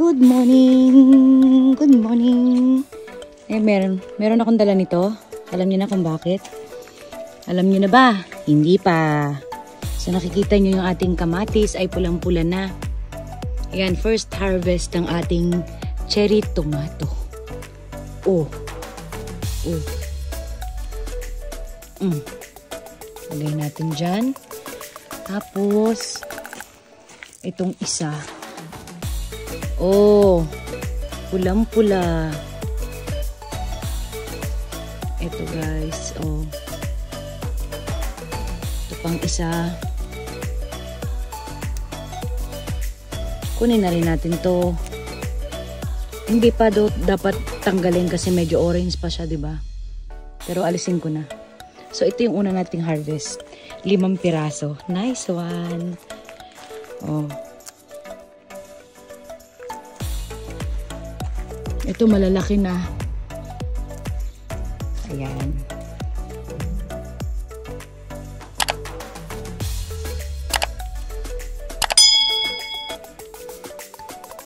Good morning! Good morning! Meron akong dala nito. Alam niyo na kung bakit? Alam niyo na ba? Hindi pa. So nakikita niyo yung ating kamatis ay pulang-pula na. Ayan, first harvest ng ating cherry tomato. Lagay natin dyan. Tapos, itong isa. Pulang-pula. Ito guys, ito pang isa. Kunin na rin natin to. Hindi pa dapat tanggalin kasi medyo orange pa siya, di ba? Pero alisin ko na. So ito yung una nating harvest. 5 piraso. Nice one. Ito malalaki na. Ayan.